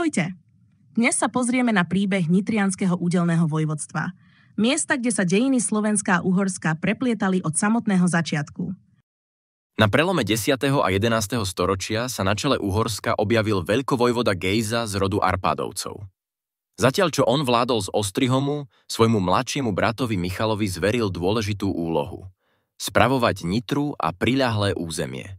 Ahojte! Dnes sa pozrieme na príbeh Nitrianskeho údelného vojvodstva. Miesta, kde sa dejiny Slovenska a Uhorska preplietali od samotného začiatku. Na prelome 10. a 11. storočia sa na čele Uhorska objavil veľkovojvoda Gejza z rodu Arpádovcov. Zatiaľ čo on vládol z Ostrihomu, svojmu mladšiemu bratovi Michalovi zveril dôležitú úlohu – spravovať Nitru a priľahlé územie.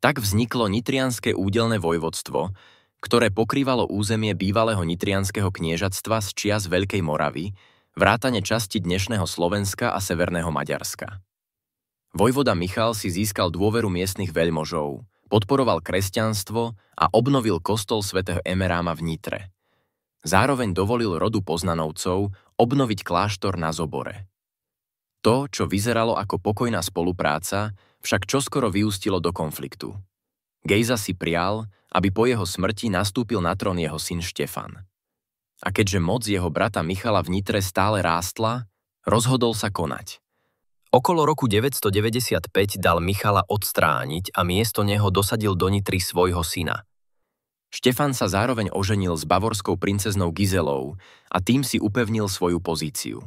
Tak vzniklo Nitrianske údelné vojvodstvo, ktoré pokrývalo územie bývalého Nitrianskeho kniežatstva z čias Veľkej Moravy, vrátane časti dnešného Slovenska a severného Maďarska. Vojvoda Michal si získal dôveru miestnych veľmožov, podporoval kresťanstvo a obnovil kostol svätého Emeráma v Nitre. Zároveň dovolil rodu Poznanovcov obnoviť kláštor na Zobore. To, čo vyzeralo ako pokojná spolupráca, však čoskoro vyústilo do konfliktu. Gejza si prial, aby po jeho smrti nastúpil na trón jeho syn Štefan. A keďže moc jeho brata Michala v Nitre stále rástla, rozhodol sa konať. Okolo roku 995 dal Michala odstrániť a miesto neho dosadil do Nitry svojho syna. Štefan sa zároveň oženil s bavorskou princeznou Gizelou a tým si upevnil svoju pozíciu.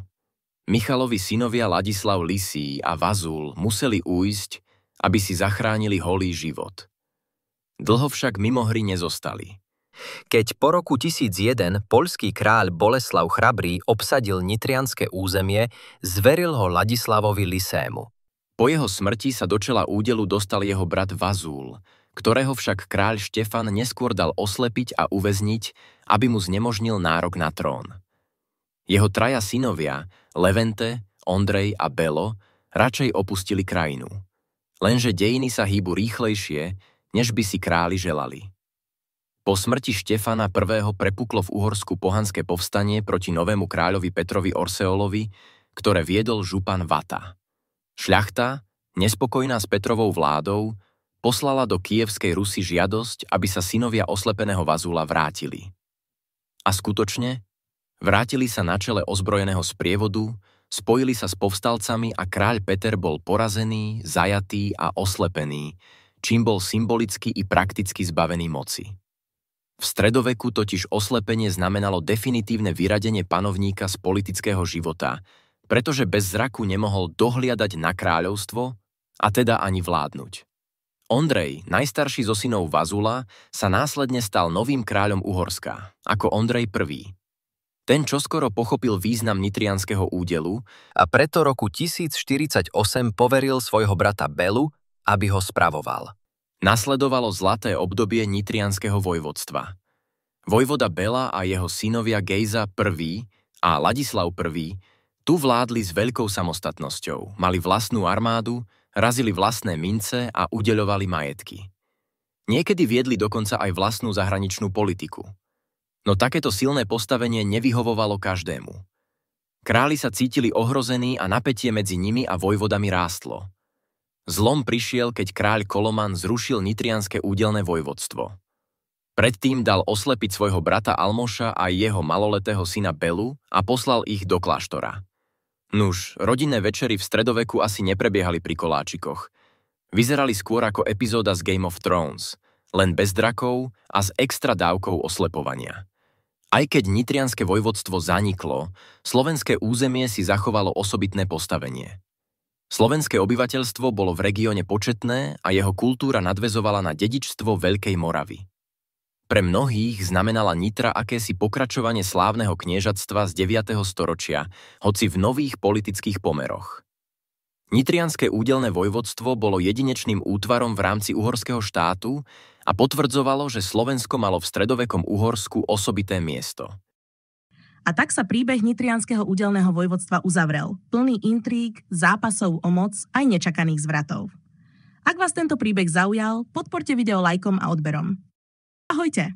Michalovi synovia Ladislav Lisý a Vazul museli újsť, aby si zachránili holý život. Dlho však mimo hry nezostali. Keď po roku 1001 poľský kráľ Boleslav Chrabrý obsadil nitrianske územie, zveril ho Ladislavovi Lisému. Po jeho smrti sa do čela údelu dostal jeho brat Vazul, ktorého však kráľ Štefan neskôr dal oslepiť a uväzniť, aby mu znemožnil nárok na trón. Jeho traja synovia, Levente, Ondrej a Belo, radšej opustili krajinu. Lenže dejiny sa hýbu rýchlejšie, než by si králi želali. Po smrti Štefana I. prepuklo v Uhorsku pohanské povstanie proti novému kráľovi Petrovi Orseolovi, ktoré viedol župan Vata. Šľachta, nespokojná s Petrovou vládou, poslala do Kyjevskej Rusy žiadosť, aby sa synovia oslepeného Vazula vrátili. A skutočne, vrátili sa na čele ozbrojeného sprievodu, spojili sa s povstalcami a kráľ Peter bol porazený, zajatý a oslepený, čím bol symbolicky i prakticky zbavený moci. V stredoveku totiž oslepenie znamenalo definitívne vyradenie panovníka z politického života, pretože bez zraku nemohol dohliadať na kráľovstvo, a teda ani vládnuť. Ondrej, najstarší zo synov Vazula, sa následne stal novým kráľom Uhorska, ako Ondrej I. Ten čoskoro pochopil význam nitrianskeho údelu a preto roku 1048 poveril svojho brata Belu, aby ho spravoval. Nasledovalo zlaté obdobie nitrianskeho vojvodstva. Vojvoda Bela a jeho synovia Gejza I. a Ladislav I. tu vládli s veľkou samostatnosťou, mali vlastnú armádu, razili vlastné mince a udeľovali majetky. Niekedy viedli dokonca aj vlastnú zahraničnú politiku. No takéto silné postavenie nevyhovovalo každému. Králi sa cítili ohrození a napätie medzi nimi a vojvodami rástlo. Zlom prišiel, keď kráľ Koloman zrušil nitrianske údelné vojvodstvo. Predtým dal oslepiť svojho brata Almoša a jeho maloletého syna Belu a poslal ich do kláštora. Nuž, rodinné večery v stredoveku asi neprebiehali pri koláčikoch. Vyzerali skôr ako epizóda z Game of Thrones, len bez drakov a s extra dávkou oslepovania. Aj keď nitrianske vojvodstvo zaniklo, slovenské územie si zachovalo osobitné postavenie. Slovenské obyvateľstvo bolo v regióne početné a jeho kultúra nadväzovala na dedičstvo Veľkej Moravy. Pre mnohých znamenala Nitra akési pokračovanie slávneho kniežatstva z 9. storočia, hoci v nových politických pomeroch. Nitrianske údelné vojvodstvo bolo jedinečným útvarom v rámci uhorského štátu a potvrdzovalo, že Slovensko malo v stredovekom Uhorsku osobité miesto. A tak sa príbeh Nitrianskeho údelného vojvodstva uzavrel, plný intríg, zápasov o moc aj nečakaných zvratov. Ak vás tento príbeh zaujal, podporte video lajkom a odberom. Ahojte!